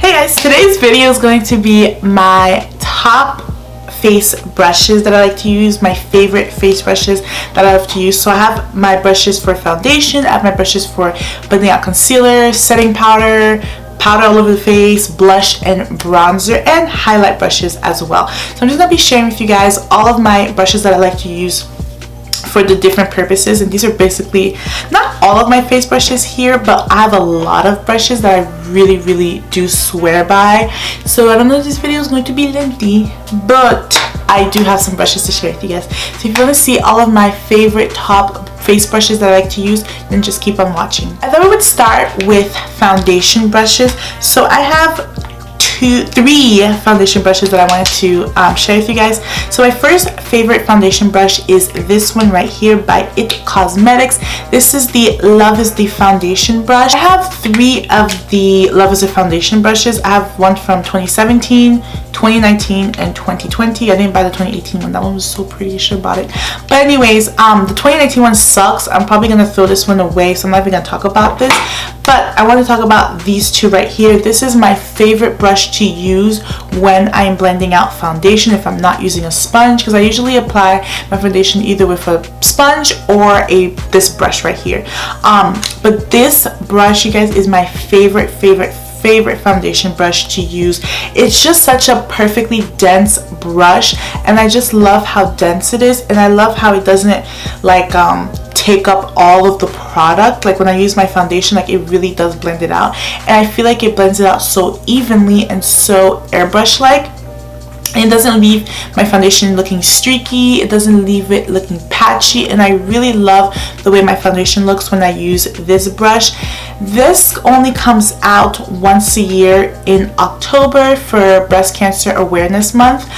Hey guys, today's video is going to be my top face brushes that I like to use, my favorite face brushes that I love to use. So I have my brushes for foundation, I have my brushes for blending out concealer, setting powder all over the face, blush and bronzer, and highlight brushes as well. So I'm just going to be sharing with you guys all of my brushes that I like to use for the different purposes, and these are basically not all of my face brushes here, but I have a lot of brushes that I really do swear by. So I don't know if this video is going to be lengthy, but I do have some brushes to share with you guys. So if you want to see all of my favorite top face brushes that I like to use, then just keep on watching. I thought we would start with foundation brushes. So I have three foundation brushes that I wanted to share with you guys. So my first favorite foundation brush is this one right here by IT Cosmetics. This is the Love is the Foundation brush. I have three of the Love is the Foundation brushes. I have one from 2017, 2019, and 2020. I didn't buy the 2018 one. That one was so pretty. I should have bought it. But anyways, the 2019 one sucks. I'm probably gonna throw this one away, so I'm not even gonna talk about this. But I want to talk about these two right here. This is my favorite brush to use when I'm blending out foundation if I'm not using a sponge, because I usually apply my foundation either with a sponge or this brush right here. But this brush, you guys, is my favorite foundation brush to use. It's just such a perfectly dense brush, and I just love how dense it is, and I love how it doesn't like take up all of the product. Like when I use my foundation, like it really does blend it out, and I feel like it blends it out so evenly and so airbrush like. It doesn't leave my foundation looking streaky, it doesn't leave it looking patchy, and I really love the way my foundation looks when I use this brush. This only comes out once a year in October for Breast Cancer Awareness Month.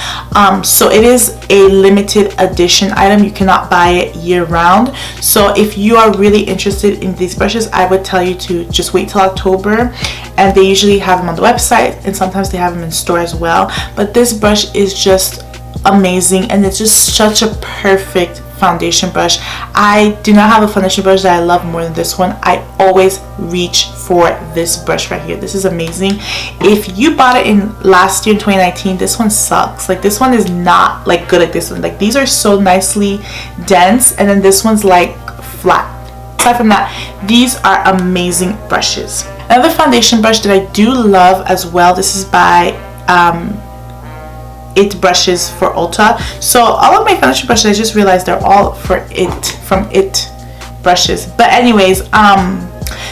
So it is a limited edition item. You cannot buy it year round. So if you are really interested in these brushes, I would tell you to just wait till October, and they usually have them on the website, and sometimes they have them in store as well. But this brush is just amazing, and it's just such a perfect foundation brush. I do not have a foundation brush that I love more than this one. I always reach for this brush right here. This is amazing. If you bought it in last year in 2019, this one sucks. Like this one is not like good like this one. Like these are so nicely dense, and then this one's like flat. Aside from that, these are amazing brushes. Another foundation brush that I do love as well, this is by IT brushes for ULTA. So all of my foundation brushes, I just realized they're all from IT brushes. But anyways,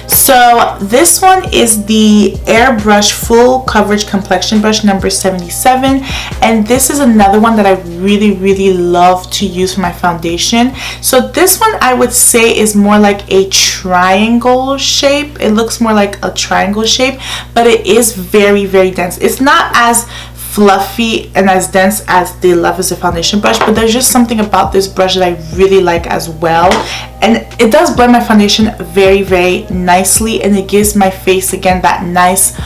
so this one is the Airbrush Full Coverage Complexion Brush number 77, and this is another one that I really love to use for my foundation. So this one I would say is more like a triangle shape. It looks more like a triangle shape, but it is very dense. It's not as fluffy and as dense as the Love is a Foundation brush, but there's just something about this brush that I really like as well, and it does blend my foundation very nicely, and it gives my face again that nice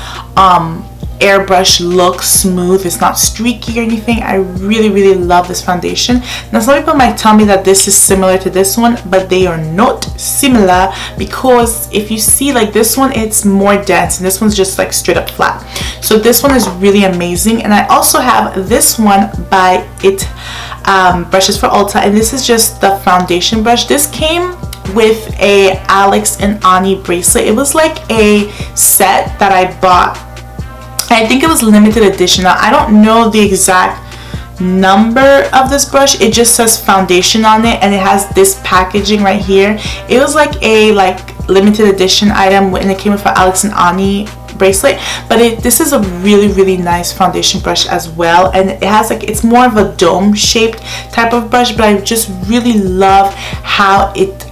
airbrush look, smooth. It's not streaky or anything. I really love this foundation. Now some people might tell me that this is similar to this one, but they are not similar, because if you see, like this one, it's more dense, and this one's just like straight up flat. So this one is really amazing. And I also have this one by IT brushes for ULTA, and this is just the foundation brush. This came with a Alex and Ani bracelet. It was like a set that I bought. I think it was limited edition. Now, I don't know the exact number of this brush. It just says foundation on it, and it has this packaging right here. It was like a limited edition item, and it came with an Alex and Ani bracelet. But this is a really nice foundation brush as well, and it has like, it's more of a dome shaped type of brush, but I just really love how it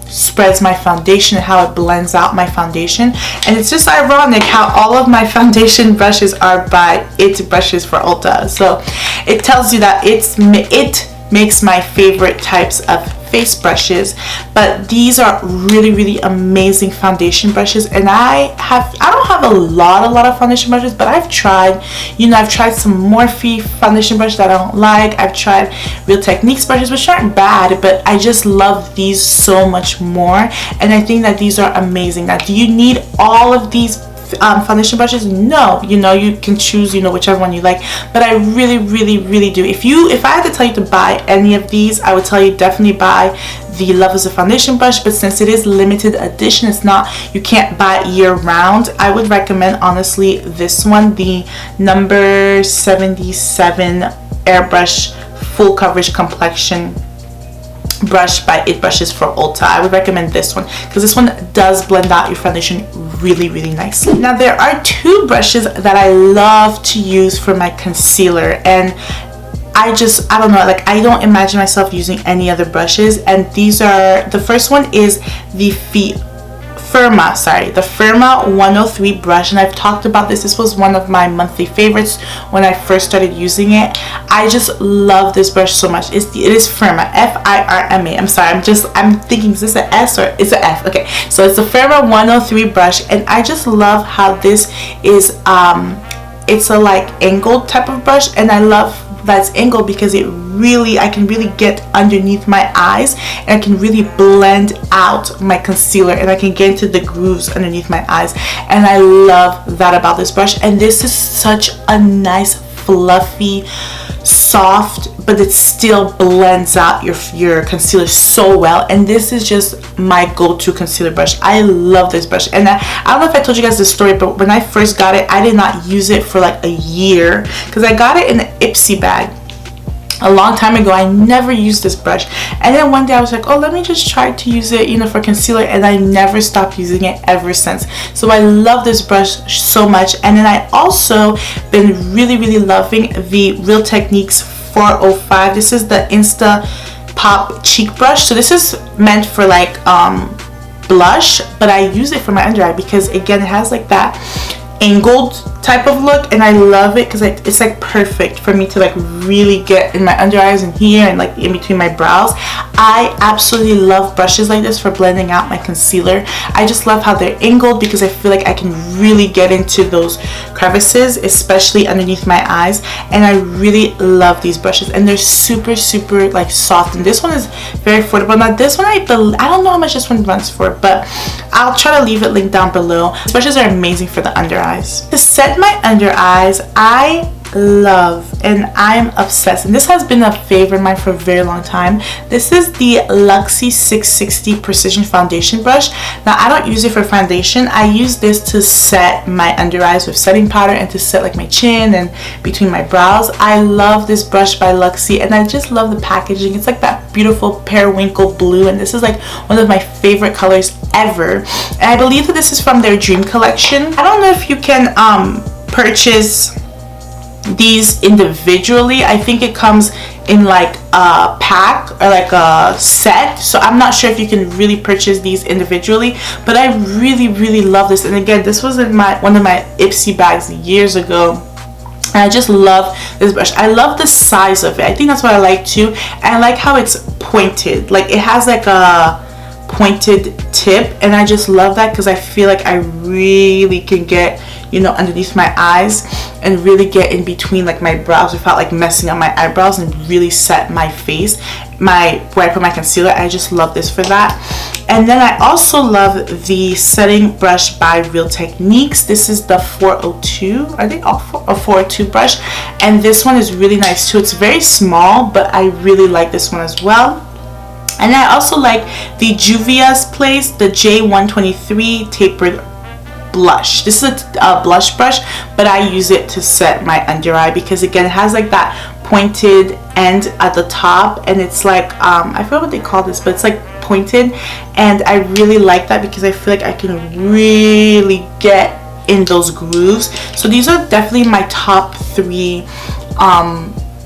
spreads my foundation and how it blends out my foundation. And it's just ironic how all of my foundation brushes are by IT brushes for ULTA. So it tells you that it makes my favorite types of face brushes. But these are really amazing foundation brushes, and I don't have a lot of foundation brushes, but I've tried some Morphe foundation brushes that I don't like. I've tried Real Techniques brushes, which aren't bad, but I just love these so much more, and I think that these are amazing. Now, do you need all of these foundation brushes? No, you know, you can choose, you know, whichever one you like, but I really do. If I had to tell you to buy any of these, I would tell you definitely buy the Love is a Foundation brush, but since it is limited edition, it's not, you can't buy it year round, I would recommend honestly this one, the number 77 Airbrush Full Coverage Complexion brush by It Brushes for Ulta. I would recommend this one because this one does blend out your foundation really nicely. Now there are two brushes that I love to use for my concealer, and I don't know, like I don't imagine myself using any other brushes, and these are, the first one is the Firma 103 brush, and I've talked about this. This was one of my monthly favorites when I first started using it. I just love this brush so much. It is Firma, F-I-R-M-A. I'm sorry, I'm thinking, is this an S or is it F? Okay, so it's the Firma 103 brush, and I just love how this is it's a like angled type of brush, and I love that's angled because I can really get underneath my eyes, and I can really blend out my concealer, and I can get into the grooves underneath my eyes, and I love that about this brush. And this is such a nice fluffy soft, but it still blends out your concealer so well, and this is just my go-to concealer brush. I love this brush, and I don't know if I told you guys this story, but when I first got it, I did not use it for like a year because I got it in an Ipsy bag a long time ago. I never used this brush, and then one day I was like, oh, let me just try to use it, you know, for concealer, and I never stopped using it ever since. So I love this brush so much. And then I also been really loving the Real Techniques 405. This is the Instapop cheek brush. So this is meant for like blush, but I use it for my under eye because again, it has like that angled type of look, and I love it because it's like perfect for me to like really get in my under eyes and here and like in between my brows. I absolutely love brushes like this for blending out my concealer. I just love how they're angled because I feel like I can really get into those crevices, especially underneath my eyes, and I really love these brushes, and they're super like soft. And this one is very affordable. Now this one, I don't know how much this one runs for, but I'll try to leave it linked down below. These brushes are amazing for the under eyes. To set my under eyes, I love and I'm obsessed, and this has been a favorite of mine for a very long time. This is the Luxie 660 Precision Foundation brush. Now I don't use it for foundation. I use this to set my under eyes with setting powder and to set like my chin and between my brows. I love this brush by Luxie, and I just love the packaging. It's like that beautiful periwinkle blue, and this is like one of my favorite colors ever, and I believe that this is from their Dream collection. I don't know if you can purchase these individually. I think it comes in like a pack or like a set, so I'm not sure if you can really purchase these individually, but I really love this. And again, this was in one of my Ipsy bags years ago, and I just love this brush. I love the size of it. I think that's what I like too, and I like how it's pointed. Like it has like a pointed tip, and I just love that because I feel like I really can get, you know, underneath my eyes and really get in between like my brows without like messing up my eyebrows, and really set my face, where I put my concealer. I just love this for that. And then I also love the setting brush by Real Techniques. This is the 402, I think, a 402 brush, and this one is really nice too. It's very small, but I really like this one as well. And I also like the Juvias Place, the J123 Tapered blush. This is a blush brush, but I use it to set my under eye because again, it has like that pointed end at the top, and it's like I forgot what they call this, but it's like pointed, and I really like that because I feel like I can really get in those grooves. So these are definitely my top 3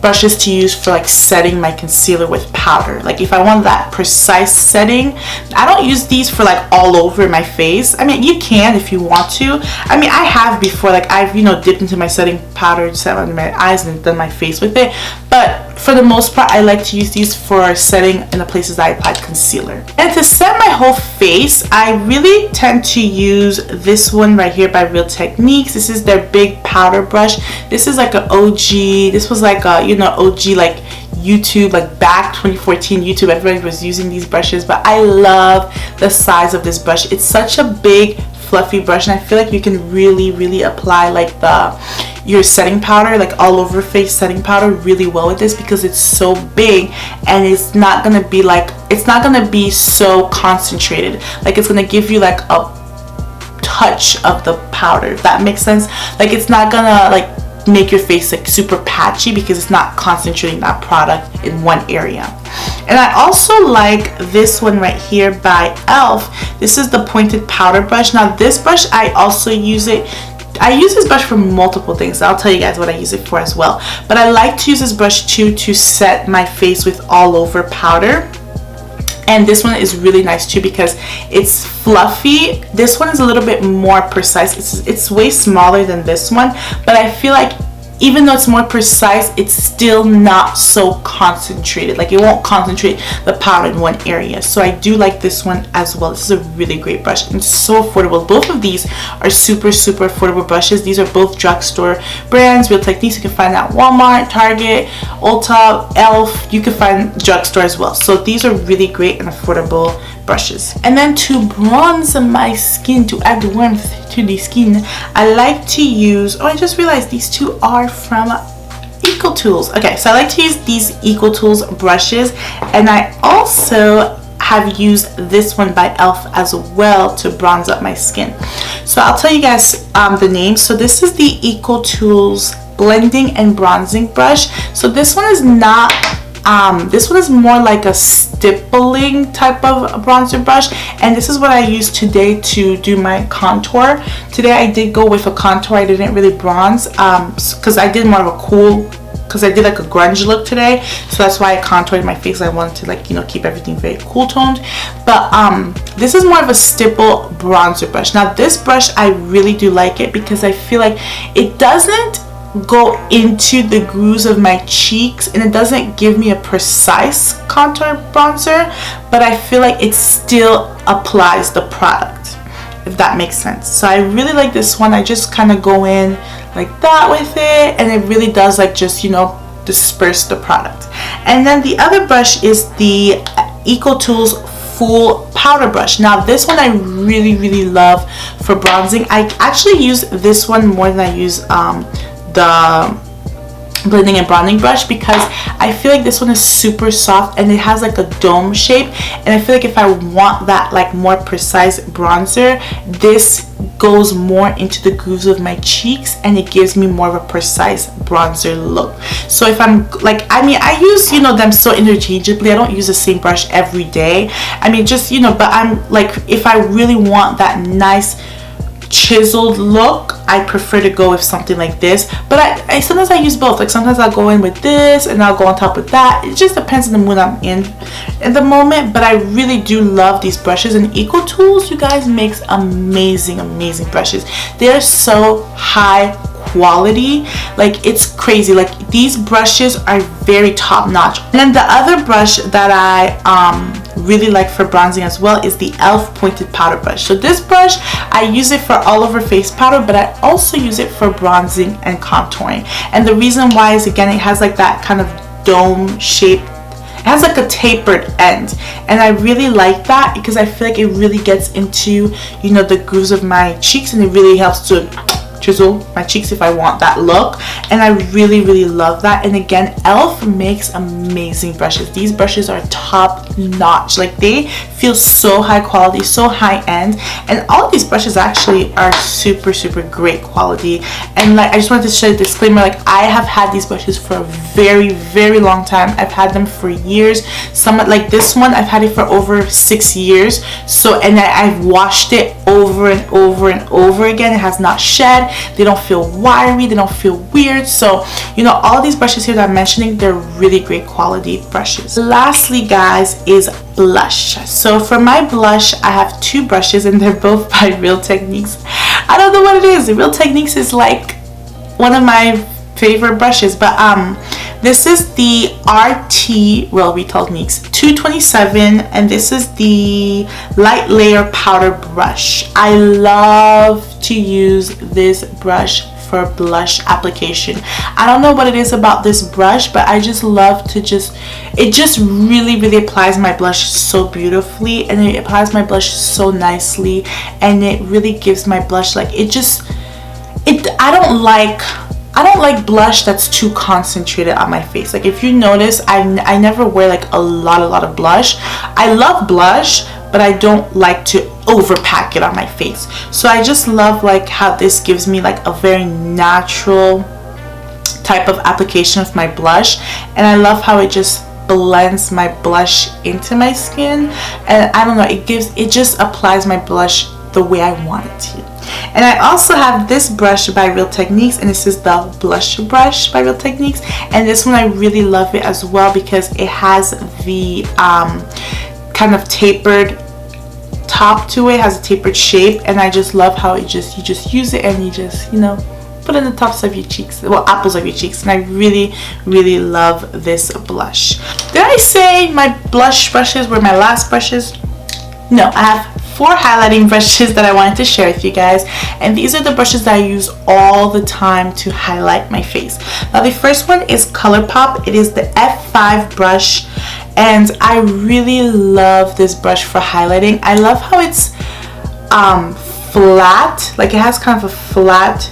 brushes to use for like setting my concealer with powder. Like if I want that precise setting, I don't use these for like all over my face. I mean, you can if you want to. I mean, I have before, like I've, you know, dipped into my setting powder, set under my eyes, and done my face with it, but for the most part I like to use these for setting in the places I applied concealer. And to set my whole face, I really tend to use this one right here by Real Techniques. This is their big powder brush. This is like an OG, this was like a, you know, OG like YouTube, like back 2014 YouTube, everybody was using these brushes, but I love the size of this brush. It's such a big fluffy brush, and I feel like you can really apply like your setting powder, like all over face setting powder, really well with this, because it's so big and it's not gonna be like, it's not gonna be so concentrated. Like it's gonna give you like a touch of the powder, if that makes sense. Like it's not gonna like make your face like super patchy, because it's not concentrating that product in one area. And I also like this one right here by e.l.f. This is the pointed powder brush. Now this brush, I also use it, I use this brush for multiple things. I'll tell you guys what I use it for as well. But I like to use this brush too to set my face with all over powder. And this one is really nice too because it's fluffy. This one is a little bit more precise. It's way smaller than this one, but I feel like even though it's more precise, it's still not so concentrated. Like it won't concentrate the powder in one area. So I do like this one as well. This is a really great brush and so affordable. Both of these are super affordable brushes. These are both drugstore brands. Real Techniques you can find at Walmart, Target, ULTA, e.l.f. You can find drugstore as well. So these are really great and affordable brushes. And then to bronze my skin, to add warmth to the skin, I like to use, oh, I just realized these two are from EcoTools. Okay, so I like to use these EcoTools brushes, and I also have used this one by e.l.f. as well to bronze up my skin. So I'll tell you guys the name. So this is the EcoTools blending and bronzing brush. So this one is not this one is more like a stippling type of bronzer brush, and this is what I used today to do my contour. Today I did go with a contour. I didn't really bronze because I did more of a cool, because I did like a grunge look today, so that's why I contoured my face. I wanted to, like, you know, keep everything very cool toned. But this is more of a stipple bronzer brush. Now this brush, I really do like it because I feel like it doesn't go into the grooves of my cheeks, and it doesn't give me a precise contour bronzer, but I feel like it still applies the product, if that makes sense. So I really like this one. I just kind of go in like that with it, and it really does, like, just, you know, disperse the product. And then the other brush is the EcoTools full powder brush. Now this one I really love for bronzing. I actually use this one more than I use the blending and bronzing brush, because I feel like this one is super soft and it has like a dome shape, and I feel like if I want that like more precise bronzer, this goes more into the grooves of my cheeks and it gives me more of a precise bronzer look. So if I'm like, I mean, I use, you know, them so interchangeably. I don't use the same brush every day. I mean, just, you know, but I'm like, if I really want that nice chiseled look, I prefer to go with something like this. But I sometimes I use both. Like sometimes I'll go in with this and I'll go on top with that. It just depends on the mood I'm in at the moment. But I really do love these brushes, and EcoTools, you guys, makes amazing brushes. They're so high quality, like it's crazy. Like these brushes are very top notch. And then the other brush that I really like for bronzing as well is the e.l.f. pointed powder brush. So this brush, I use it for all over face powder, but I also use it for bronzing and contouring. And the reason why is, again, it has like that kind of dome shape. It has like a tapered end, and I really like that because I feel like it really gets into, you know, the grooves of my cheeks, and it really helps to chisel my cheeks if I want that look. And I really love that. And again, e.l.f. makes amazing brushes. These brushes are top notch. Like they feel so high quality, so high end, and all of these brushes actually are super great quality. And like, I just wanted to show a disclaimer, like I have had these brushes for a very long time. I've had them for years. Some, like this one, I've had it for over 6 years. So, and I've washed it over and over again. It has not shed. They don't feel wiry, they don't feel weird. So, you know, all these brushes here that I'm mentioning, they're really great quality brushes. Lastly, guys, is blush. So for my blush, I have 2 brushes, and they're both by Real Techniques. I don't know what it is. Real Techniques is like one of my favorite brushes, but this is the RT Real Techniques 227, and this is the light layer powder brush. I love to use this brush for blush application. I don't know what it is about this brush, but I just love to it just really applies my blush so beautifully, and it applies my blush so nicely, and it really gives my blush like I don't like blush that's too concentrated on my face. Like if you notice, I never wear like a lot of blush. I love blush, but I don't like to overpack it on my face. So I just love like how this gives me like a very natural type of application of my blush, and I love how it just blends my blush into my skin, and I don't know, it just applies my blush the way I want it to. And I also have this brush by Real Techniques, and this is the blush brush by Real Techniques, and this one I really love it as well because it has the kind of tapered top to it, has a tapered shape, and I just love how you just use it and you just, you know, put it in the tops of your cheeks, well, apples of your cheeks, and I really love this blush. Did I say my blush brushes were my last brushes? No, I have 4 highlighting brushes that I wanted to share with you guys, and these are the brushes that I use all the time to highlight my face. Now the first one is ColourPop. It is the F5 brush, and I really love this brush for highlighting. I love how it's flat, like it has kind of a flat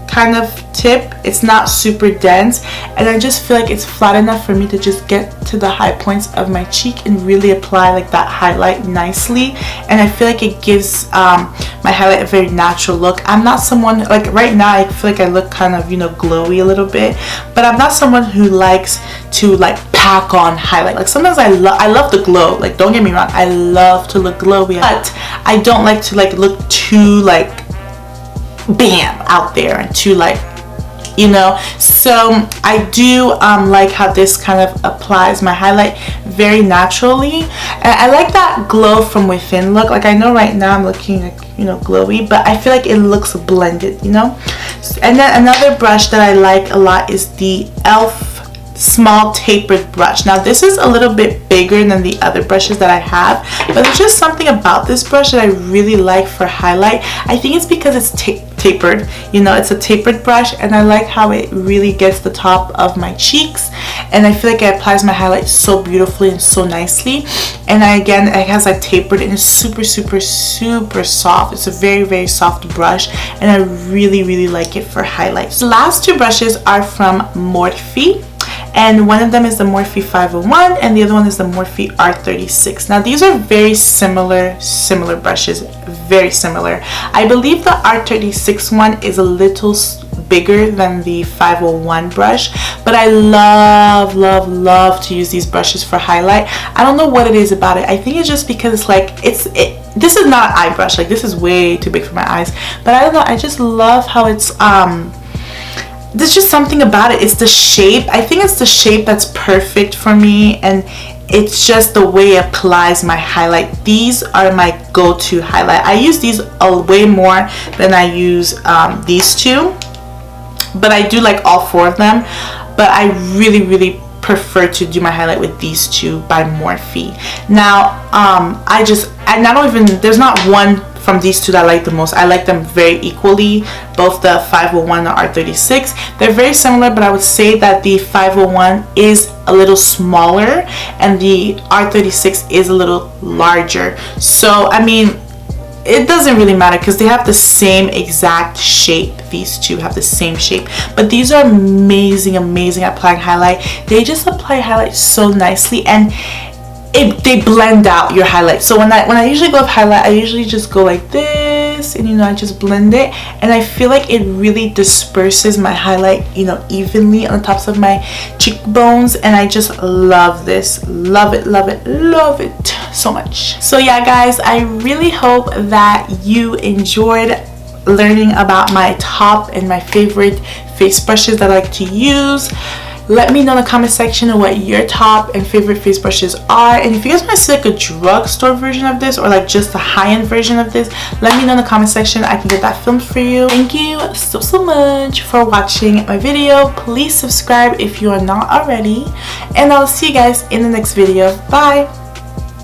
kind of tip. It's not super dense, and I just feel like it's flat enough for me to just get to the high points of my cheek and really apply like that highlight nicely, and I feel like it gives my highlight a very natural look. I'm not someone, like right now I feel like I look kind of, you know, glowy a little bit, but I'm not someone who likes to like pack on highlight. Like sometimes I love the glow, like don't get me wrong, I love to look glowy, but I don't like to like look too like bam out there and too like, you know. So I do like how this kind of applies my highlight very naturally, and I like that glow from within look. Like I know right now I'm looking like, you know, glowy, but I feel like it looks blended, you know. And then another brush that I like a lot is the e.l.f. small tapered brush. Now this is a little bit bigger than the other brushes that I have, but there's just something about this brush that I really like for highlight. I think it's because it's tapered, you know, it's a tapered brush, and I like how it really gets the top of my cheeks, and I feel like it applies my highlight so beautifully and so nicely. And again, it has like tapered, and it's super soft. It's a very soft brush, and I really like it for highlights. The last 2 brushes are from Morphe, and one of them is the Morphe 501 and the other one is the Morphe R36. Now these are very similar brushes, very similar. I believe the R36 one is a little bigger than the 501 brush, but I love to use these brushes for highlight. I don't know what it is about it. I think it's just because it's like this is not an eye brush, like this is way too big for my eyes, but I don't know, I just love how it's there's just something about it. It's the shape. I think it's the shape that's perfect for me, and it's just the way it applies my highlight. These are my go-to highlight. I use these way more than I use these 2, but I do like all 4 of them, but I really prefer to do my highlight with these 2 by Morphe. Now there's not one from these 2 that I like the most. I like them very equally, both the 501 and the R36. They're very similar, but I would say that the 501 is a little smaller and the R36 is a little larger. So I mean, it doesn't really matter because they have the same exact shape. These 2 have the same shape, but these are amazing at applying highlight. They just apply highlight so nicely, and they blend out your highlight. So when I usually go with highlight, I usually just go like this, and you know, I just blend it, and I feel like it really disperses my highlight, you know, evenly on the tops of my cheekbones, and I just love this. Love it so much. So yeah guys, I really hope that you enjoyed learning about my top and my favorite face brushes that I like to use. Let me know in the comment section what your top and favorite face brushes are, and if you guys want to see like a drugstore version of this or like just a high-end version of this, let me know in the comment section. I can get that filmed for you. Thank you so much for watching my video. Please subscribe if you are not already, and I'll see you guys in the next video. Bye.